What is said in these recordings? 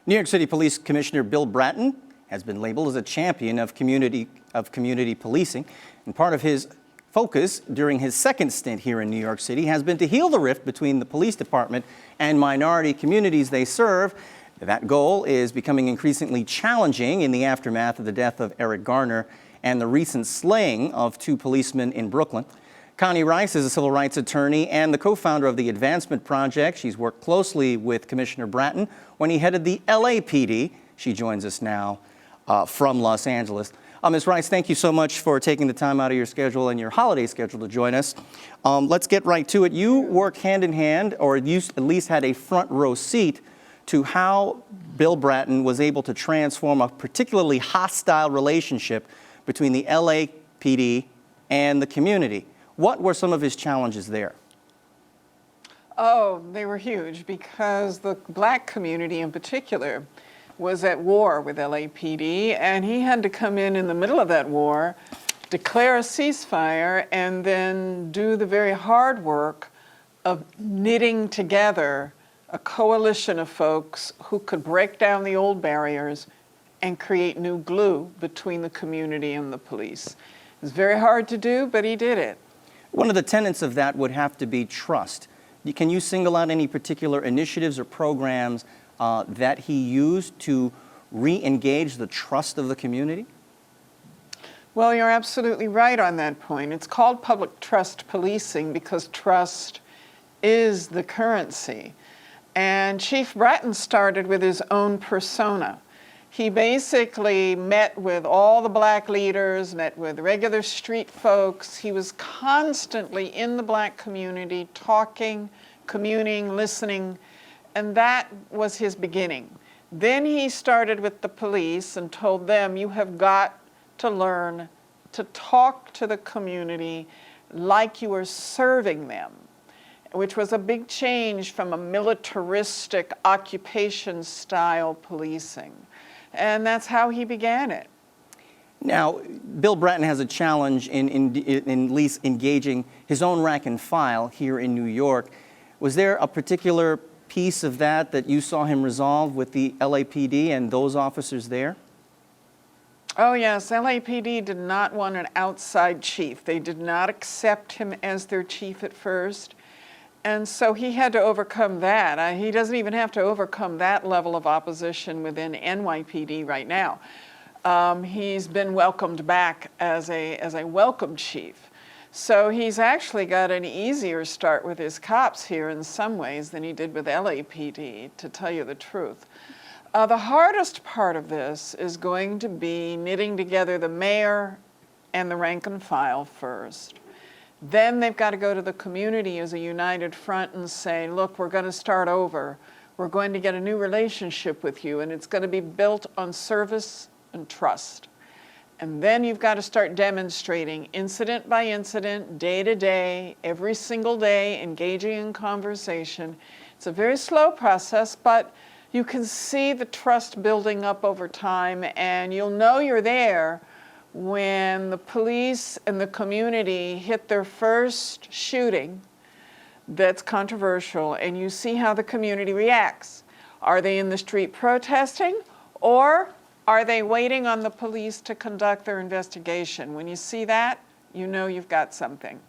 New York City Police Commissioner Bill Bratton has been labeled as a champion of community policing, and part of his focus during his second stint here in New York City has been to heal the rift between the police department and minority communities they serve. That goal is becoming increasingly challenging in the aftermath of the death of Eric Garner and the recent slaying of 2 policemen in Brooklyn. Connie Rice is a civil rights attorney and the co-founder of the Advancement Project. She's worked closely with Commissioner Bratton when he headed the LAPD. She joins us now from Los Angeles. Ms. Rice, thank you so much for taking the time out of your schedule and your holiday schedule to join us. Let's get right to it. You work hand in hand, or you at least had a front row seat to how Bill Bratton was able to transform a particularly hostile relationship between the LAPD and the community. What were some of his challenges there? Oh, they were huge because the black community in particular was at war with LAPD, and he had to come in the middle of that war, declare a ceasefire, and then do the very hard work of knitting together a coalition of folks who could break down the old barriers and create new glue between the community and the police. It was very hard to do, but he did it. One of the tenets of that would have to be trust. Can you single out any particular initiatives or programs that he used to re-engage the trust of the community? Well, you're absolutely right on that point. It's called public trust policing because trust is the currency. And Chief Bratton started with his own persona. He basically met with all the black leaders, met with regular street folks. He was constantly in the black community, talking, communing, listening, and that was his beginning. Then he started with the police and told them, you have got to learn to talk to the community like you are serving them, which was a big change from a militaristic occupation-style policing. And that's how he began it. Now, Bill Bratton has a challenge in at least engaging his own rank and file here in New York. Was there a particular piece of that you saw him resolve with the LAPD and those officers there? Oh yes, LAPD did not want an outside chief. They did not accept him as their chief at first. And so he had to overcome that. He doesn't even have to overcome that level of opposition within NYPD right now. He's been welcomed back as a welcome chief. So he's actually got an easier start with his cops here in some ways than he did with LAPD, to tell you the truth. The hardest part of this is going to be knitting together the mayor and the rank and file first. Then they've got to go to the community as a united front and say, look, we're going to start over. We're going to get a new relationship with you, and it's going to be built on service and trust. And then you've got to start demonstrating incident by incident, day to day, every single day, engaging in conversation. It's a very slow process, but you can see the trust building up over time, and you'll know you're there when the police and the community hit their first shooting that's controversial, and you see how the community reacts. Are they in the street protesting, or are they waiting on the police to conduct their investigation? When you see that, you know you've got something.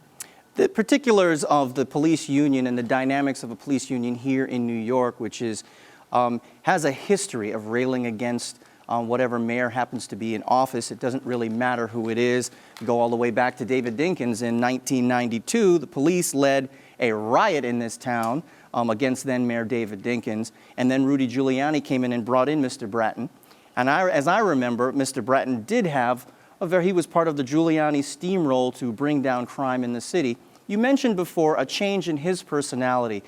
The particulars of the police union and the dynamics of a police union here in New York, which is has a history of railing against whatever mayor happens to be in office. It doesn't really matter who it is. Go all the way back to David Dinkins in 1992. The police led a riot in this town against then Mayor David Dinkins. And then Rudy Giuliani came in and brought in Mr. Bratton. And as I remember, Mr. Bratton did have he was part of the Giuliani steamroll to bring down crime in the city. You mentioned before a change in his personality.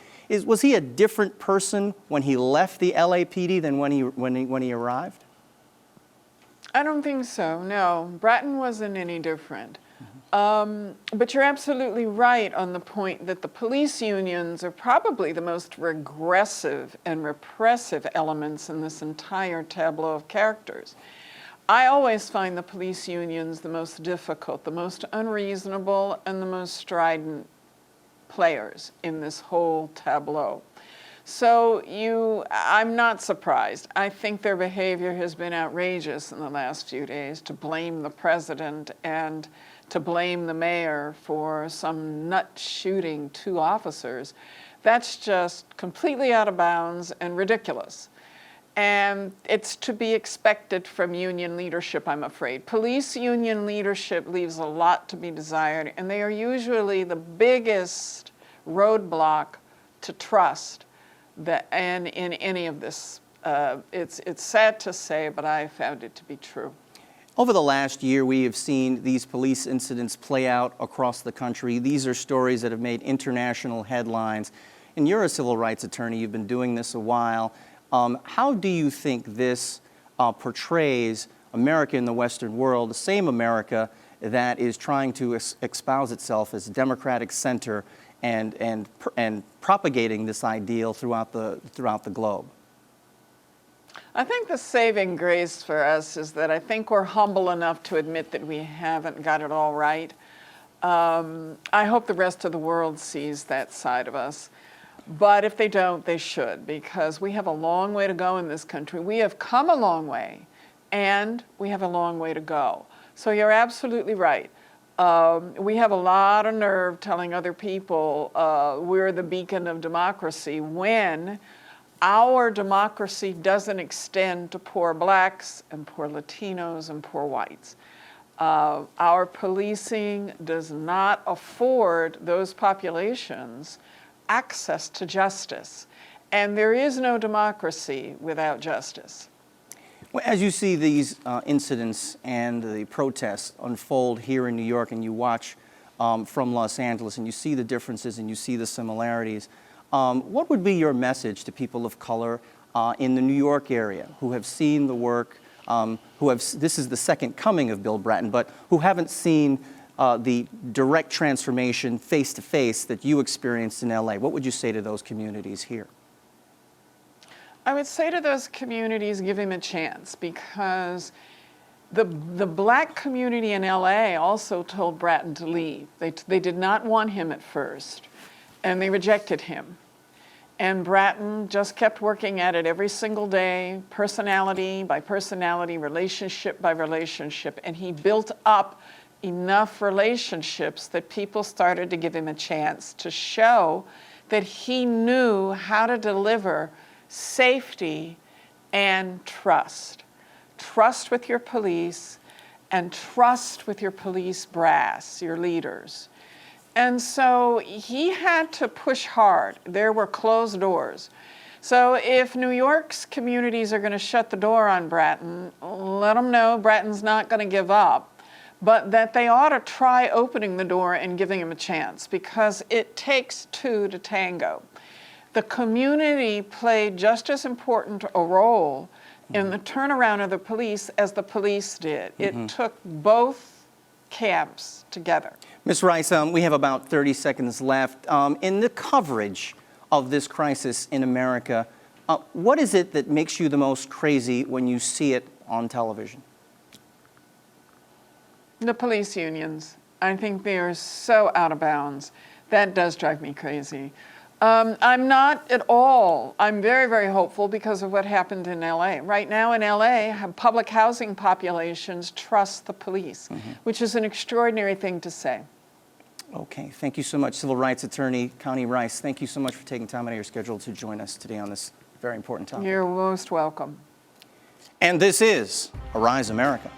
Was he a different person when he left the LAPD than when he arrived? I don't think so, no. Bratton wasn't any different. But you're absolutely right on the point that the police unions are probably the most regressive and repressive elements in this entire tableau of characters. I always find the police unions the most difficult, the most unreasonable, and the most strident players in this whole tableau. So I'm not surprised. I think their behavior has been outrageous in the last few days, to blame the president and to blame the mayor for some nut shooting 2 officers. That's just completely out of bounds and ridiculous. And it's to be expected from union leadership, I'm afraid. Police union leadership leaves a lot to be desired, and they are usually the biggest roadblock to trust in any of this. It's sad to say, but I found it to be true. Over the last year, we have seen these police incidents play out across the country. These are stories that have made international headlines. And you're a civil rights attorney. You've been doing this a while. How do you think this portrays America in the Western world, the same America that is trying to espouse itself as a democratic center and propagating this ideal throughout the globe? I think the saving grace for us is that I think we're humble enough to admit that we haven't got it all right. I hope the rest of the world sees that side of us. But if they don't, they should, because we have a long way to go in this country. We have come a long way, and we have a long way to go. So you're absolutely right. We have a lot of nerve telling other people we're the beacon of democracy when our democracy doesn't extend to poor blacks and poor Latinos and poor whites. Our policing does not afford those populations access to justice. And there is no democracy without justice. Well, as you see these incidents and the protests unfold here in New York, and you watch from Los Angeles, and you see the differences and you see the similarities, what would be your message to people of color in the New York area who have seen the work, this is the second coming of Bill Bratton, but who haven't seen the direct transformation face-to-face that you experienced in LA? What would you say to those communities here? I would say to those communities, give him a chance, because the black community in LA also told Bratton to leave. They did not want him at first, and they rejected him. And Bratton just kept working at it every single day, personality by personality, relationship by relationship, and he built up enough relationships that people started to give him a chance to show that he knew how to deliver safety and trust. Trust with your police and trust with your police brass, your leaders. And so he had to push hard. There were closed doors. So if New York's communities are going to shut the door on Bratton, let them know Bratton's not going to give up, but that they ought to try opening the door and giving him a chance, because it takes 2 to tango. The community played just as important a role in the turnaround of the police as the police did. It took both camps together. Ms. Rice, we have about 30 seconds left. In the coverage of this crisis in America, what is it that makes you the most crazy when you see it on television? The police unions. I think they are so out of bounds. That does drive me crazy. I'm not at all. I'm very, very hopeful because of what happened in LA. Right now in LA, public housing populations trust the police, which is an extraordinary thing to say. Okay, thank you so much, civil rights attorney Connie Rice. Thank you so much for taking time out of your schedule to join us today on this very important topic. You're most welcome. And this is Arise America.